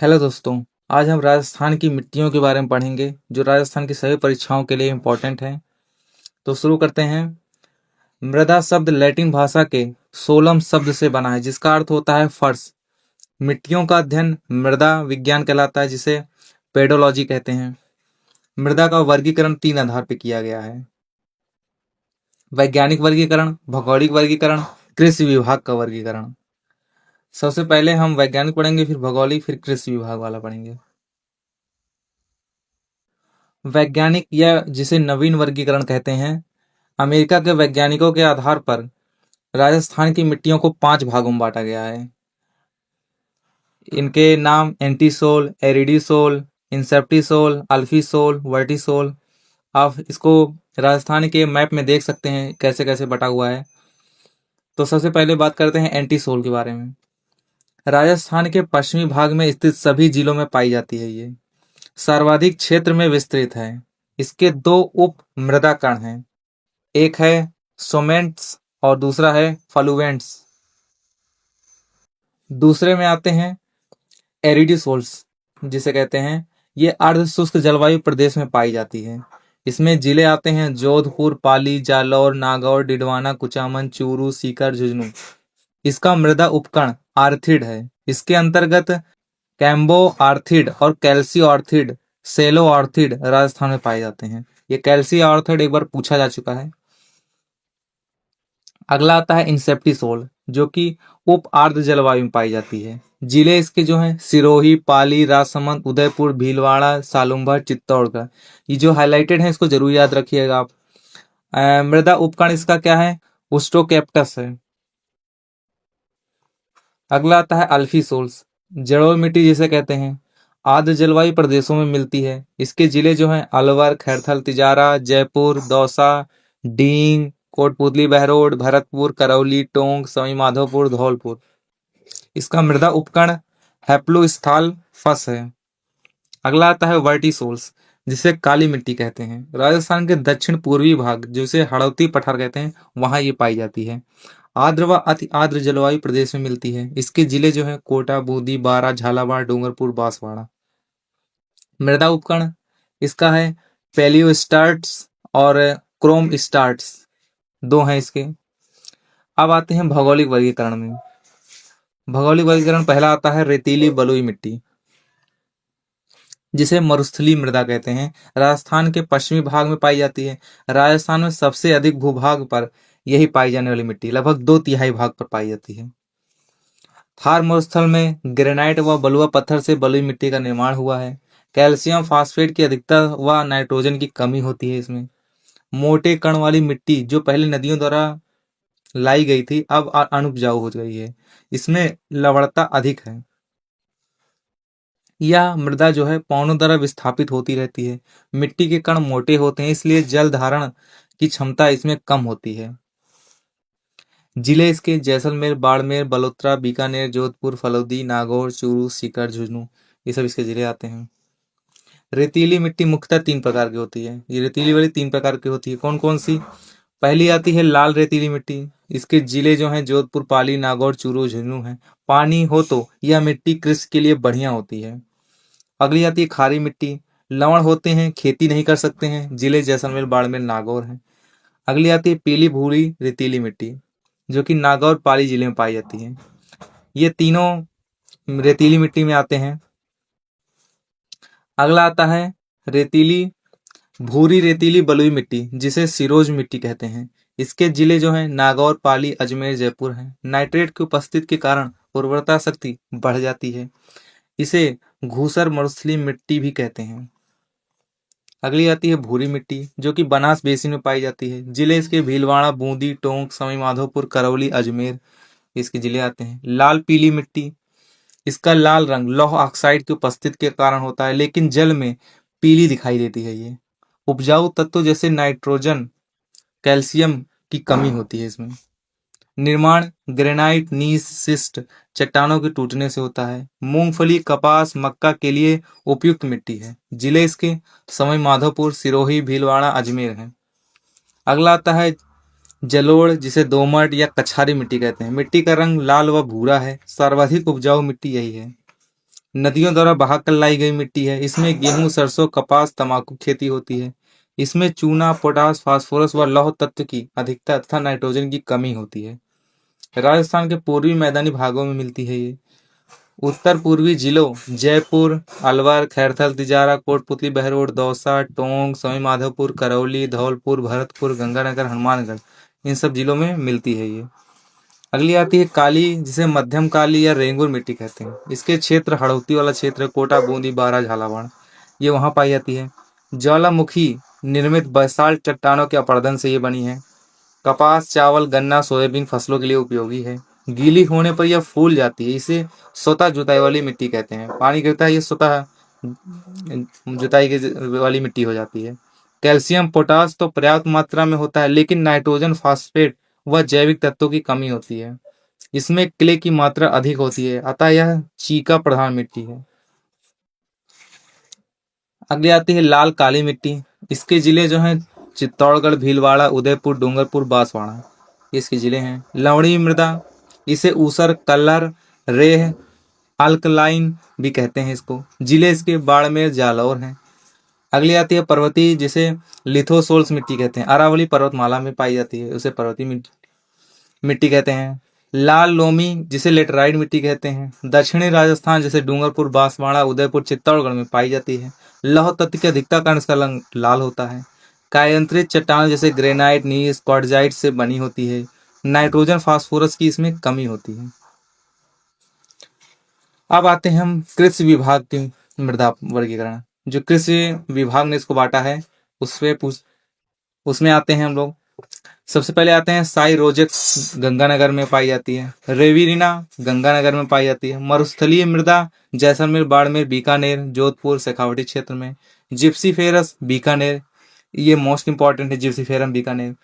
Hello दोस्तों। आज हम राजस्थान की मिट्टियों के बारे में पढ़ेंगे जो राजस्थान की सभी परीक्षाओं के लिए इम्पोर्टेंट हैं। तो शुरू करते हैं। मृदा शब्द लैटिन भाषा के सोलम शब्द से बना है जिसका अर्थ होता है फर्श। मिट्टियों का अध्ययन मृदा विज्ञान कहलाता है जिसे पेडोलॉजी कहते हैं। मृदा का वर्गीकरण 3 आधार पर किया गया है। वैज्ञानिक वर्गीकरण, भौगोलिक वर्गीकरण, कृषि विभाग का वर्गीकरण। सबसे पहले हम वैज्ञानिक पढ़ेंगे, फिर भौगोलिक, फिर कृषि विभाग वाला पढ़ेंगे। वैज्ञानिक या जिसे नवीन वर्गीकरण कहते हैं, अमेरिका के वैज्ञानिकों के आधार पर राजस्थान की मिट्टियों को 5 भागों में बांटा गया है। इनके नाम एंटीसोल, एरिडीसोल, इंसेप्टिसोल, अल्फीसोल, वर्टिसोल। आप इसको राजस्थान के मैप में देख सकते हैं कैसे कैसे बटा हुआ है। तो सबसे पहले बात करते हैं एंटीसोल के बारे में। राजस्थान के पश्चिमी भाग में स्थित सभी जिलों में पाई जाती है। ये सर्वाधिक क्षेत्र में विस्तृत है। इसके 2 उप मृदा कण हैं, एक है सोमेंट्स और दूसरा है फ्लुवेंट्स। दूसरे में आते हैं एरिडिसोल्स जिसे कहते हैं। ये अर्ध शुष्क जलवायु प्रदेश में पाई जाती है। इसमें जिले आते हैं जोधपुर, पाली, जालौर, नागौर, डिडवाना, कुचामन, चूरू, सीकर, झुंझुनू। इसका मृदा उपकण आर्थिड है। इसके अंतर्गत कैम्बो आर्थिड और कैल्सी आर्थिड, सेलो आर्थिड राजस्थान में पाए जाते हैं। ये कैल्सी आर्थिड एक बार पूछा जा चुका है। अगला आता है इंसेप्टिसोल जो कि उप आर्द्र जलवायु में पाई जाती है। जिले इसके जो हैं सिरोही, पाली, राजसमंद, उदयपुर, भीलवाड़ा, सालुम्भर, चित्तौड़गढ़। ये जो हाईलाइटेड है इसको जरूर याद रखिएगा आप। मृदा उपकण इसका क्या है? ओस्टोकैप्टस है। अगला आता है अल्फीसोल्स, जड़ोल मिट्टी जिसे कहते हैं। आर्द्र जलवायु प्रदेशों में मिलती है। इसके जिले जो हैं अलवर, खैरथल, तिजारा, जयपुर, दौसा, डींग, कोटपुतली, बहरोड, भरतपुर, करौली, टोंक, सवाई माधोपुर, धौलपुर। इसका मृदा उपकण हैप्लोस्थाल फस है। अगला आता है वर्टिसोल्स जिसे काली मिट्टी कहते हैं। राजस्थान के दक्षिण पूर्वी भाग जिसे हड़ौती पठार कहते हैं वहां ये पाई जाती है। आर्द्र व अति आर्द्र जलवायु प्रदेश में मिलती है। इसके जिले जो है कोटा, बूंदी, बारा, झालावाड़, डूंगरपुर, बांसवाड़ा। मृदा उपकरण इसका है पेलियोस्टार्ट्स और क्रोम स्टार्ट्स, 2 हैं इसके। अब आते हैं भौगोलिक वर्गीकरण में। भौगोलिक वर्गीकरण पहला आता है रेतीली बलुई मिट्टी जिसे मरुस्थलीय मृदा कहते हैं। राजस्थान के पश्चिमी भाग में पाई जाती है। राजस्थान में सबसे अधिक भूभाग पर यही पाई जाने वाली मिट्टी लगभग 2/3 भाग पर पाई जाती है। थार मरुस्थल में ग्रेनाइट व बलुआ पत्थर से बलुई मिट्टी का निर्माण हुआ है। कैल्शियम फास्फेट की अधिकता व नाइट्रोजन की कमी होती है इसमें। मोटे कण वाली मिट्टी जो पहले नदियों द्वारा लाई गई थी अब अनुपजाऊ हो गई है। इसमें लवणता अधिक है। यह मृदा जो है पवनों द्वारा विस्थापित होती रहती है। मिट्टी के कण मोटे होते हैं इसलिए जल धारण की क्षमता इसमें कम होती है। जिले इसके जैसलमेर, बाड़मेर, बलोत्रा, बीकानेर, जोधपुर, फलौदी, नागौर, चूरू, सीकर, झुंझुनू ये सब इसके जिले आते हैं। रेतीली मिट्टी मुख्यतः 3 प्रकार की होती है। ये रेतीली वाली 3 प्रकार की होती है। कौन कौन सी? पहली आती है लाल रेतीली मिट्टी। इसके जिले जो हैं जोधपुर, पाली, नागौर, चूरू, झुंझुनू हैं। पानी हो तो यह मिट्टी कृषि के लिए बढ़िया होती है। अगली आती है खारी मिट्टी, लवण होते हैं, खेती नहीं कर सकते हैं। जिले जैसलमेर, बाड़मेर, नागौर हैं। अगली आती है पीली भूरी रेतीली मिट्टी जो कि नागौर, पाली जिले में पाई जाती है। ये तीनों रेतीली मिट्टी में आते हैं। अगला आता है रेतीली भूरी रेतीली बलुई मिट्टी जिसे सिरोज मिट्टी कहते हैं। इसके जिले जो हैं नागौर, पाली, अजमेर, जयपुर हैं। नाइट्रेट की उपस्थिति के कारण उर्वरता शक्ति बढ़ जाती है। इसे घूसर मरुस्थलीय मिट्टी भी कहते हैं। अगली आती है भूरी मिट्टी जो कि बनास बेसिन में पाई जाती है। जिले इसके भीलवाड़ा, बूंदी, टोंक, सवाई माधोपुर, करौली, अजमेर इसके जिले आते हैं। लाल पीली मिट्टी, इसका लाल रंग लौह ऑक्साइड की उपस्थिति के कारण होता है लेकिन जल में पीली दिखाई देती है। ये उपजाऊ तत्व जैसे नाइट्रोजन, कैल्शियम की कमी होती है इसमें। निर्माण ग्रेनाइट, नीस, सिस्ट चट्टानों के टूटने से होता है। मूंगफली, कपास, मक्का के लिए उपयुक्त मिट्टी है। जिले इसके सवाई माधोपुर, सिरोही, भीलवाड़ा, अजमेर हैं। अगला आता है जलोढ़ जिसे दोमट या कछारी मिट्टी कहते हैं। मिट्टी का रंग लाल व भूरा है। सर्वाधिक उपजाऊ मिट्टी यही है। नदियों द्वारा बहाकर लाई गई मिट्टी है। इसमें गेहूं, सरसों, कपास, तंबाकू खेती होती है। इसमें चूना, पोटास, फास्फोरस व लौह तत्व की अधिकता तथा नाइट्रोजन की कमी होती है। राजस्थान के पूर्वी मैदानी भागों में मिलती है ये। उत्तर पूर्वी जिलों जयपुर, अलवर, खैरथल, तिजारा, कोटपुतली, बहरोड, दौसा, टोंक, सवाई माधोपुर, करौली, धौलपुर, भरतपुर, गंगानगर, हनुमानगढ़, इन सब जिलों में मिलती है ये। अगली आती है काली, जिसे मध्यम काली या रेंगुर मिट्टी कहते हैं। इसके क्षेत्र हड़ौती वाला क्षेत्र, कोटा, बूंदी, बारा, झालावाड़, ये वहां पाई जाती है। ज्वालामुखी निर्मित बसाल्ट चट्टानों के अपरदन से ये बनी है। कपास, चावल, गन्ना, सोयाबीन फसलों के लिए उपयोगी है। गीली होने पर यह फूल जाती है। इसे स्वतः जुताई वाली मिट्टी कहते हैं। पानी गिरता है, ये स्वतः जुताई की वाली मिट्टी हो जाती है। कैल्शियम, पोटास तो पर्याप्त मात्रा में होता है, लेकिन नाइट्रोजन, फास्फेट व जैविक तत्वों की कमी होती है। इसमें क्ले की मात्रा अधिक होती है, अतः यह चीका प्रधान मिट्टी है। अगली आती है लाल काली मिट्टी। इसके जिले जो हैं चित्तौड़गढ़, भीलवाड़ा, उदयपुर, डूंगरपुर, बांसवाड़ा, ये इसके जिले हैं। लवणी मृदा, इसे ऊसर, कल्लर, रेह, अल्कलाइन भी कहते हैं इसको। जिले इसके बाड़मेर, जालौर हैं। अगली आती है पर्वतीय, जिसे लिथोसोल्स मिट्टी कहते हैं। अरावली पर्वतमाला में पाई जाती है, उसे पर्वतीय मिट्टी कहते हैं। लाल लोमी, जिसे लेटराइट मिट्टी कहते हैं। दक्षिणी राजस्थान, जैसे डूंगरपुर, बांसवाड़ा, उदयपुर, चित्तौड़गढ़ में पाई जाती है। लौह तत्व की अधिकता कारण इसका रंग लाल होता है। कायांतरित चट्टान, जैसे ग्रेनाइट, नीस, क्वार्टजाइट से बनी होती है। नाइट्रोजन, फास्फोरस की इसमें कमी होती है। अब आते हैं हम कृषि विभाग की मृदा वर्गीकरण। जो कृषि विभाग ने इसको बांटा है उसमें आते हैं हम लोग। सबसे पहले आते हैं साइरोजेक्स, गंगानगर में पाई जाती है। रेविरिना, गंगानगर में पाई जाती है। मरुस्थलीय मृदा, जैसलमेर, बाड़मेर, बीकानेर, जोधपुर, शेखावटी क्षेत्र में। जिप्सीफेरस, बीकानेर, ये मोस्ट इंपॉर्टेंट है, जिप्सीफेरम बीकानेर।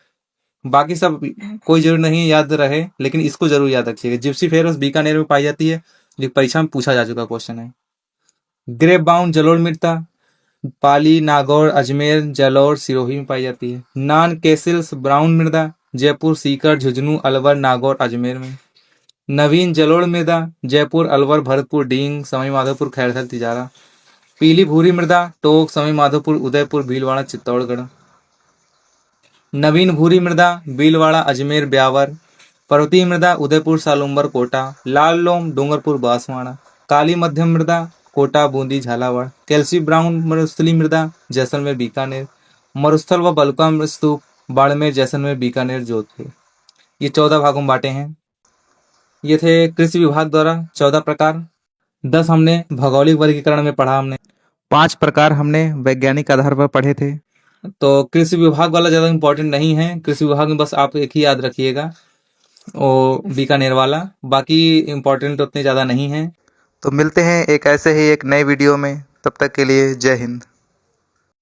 बाकी सब कोई जरूर नहीं याद रहे, लेकिन इसको जरूर याद रखिएगा। जिप्सीफेरस बीकानेर में पाई जाती है, जो परीक्षा में पूछा जा चुका क्वेश्चन है। ग्रेप बाउंड जलोढ़ मृदा, पाली, नागौर, अजमेर, जालौर, सिरोही में पाई जाती है। नॉन कैसिल्स ब्राउन मृदा, जयपुर, सीकर, झुंझुनू, अलवर, नागौर, अजमेर में। नवीन जलोढ़ मृदा, जयपुर, अलवर, भरतपुर, डींग, सवाई माधोपुर, खैरथल, तिजारा। पीली भूरी मृदा, टोंक, सवाई माधोपुर, उदयपुर, भीलवाड़ा, चित्तौड़गढ़। नवीन भूरी मृदा, भीलवाड़ा, अजमेर, ब्यावर। पर्वतीय मृदा, उदयपुर, सालुम्बर, कोटा। लाल लोम, डूंगरपुर, बांसवाड़ा। काली मध्यम मृदा, कोटा, बूंदी, झालावाड़। कैल्सी ब्राउन मरुस्थली मृदा, जैसलमेर, बीकानेर। मरुस्थल व बलुका स्तूप, बाड़मेर, जैसलमेर, बीकानेर, जोधपुर। ये 14 भागों में बांटे हैं। ये थे कृषि विभाग द्वारा 14 प्रकार। 10 हमने भौगोलिक वर्गीकरण में पढ़ा। हमने 5 प्रकार हमने वैज्ञानिक आधार पर पढ़े थे। तो कृषि विभाग वाला ज्यादा इंपॉर्टेंट नहीं है। कृषि विभाग में बस आप एक ही याद रखिएगा, वो बीकानेर वाला। बाकी इंपॉर्टेंट उतने ज्यादा नहीं है। तो मिलते हैं एक ऐसे ही एक नए वीडियो में। तब तक के लिए जय हिंद।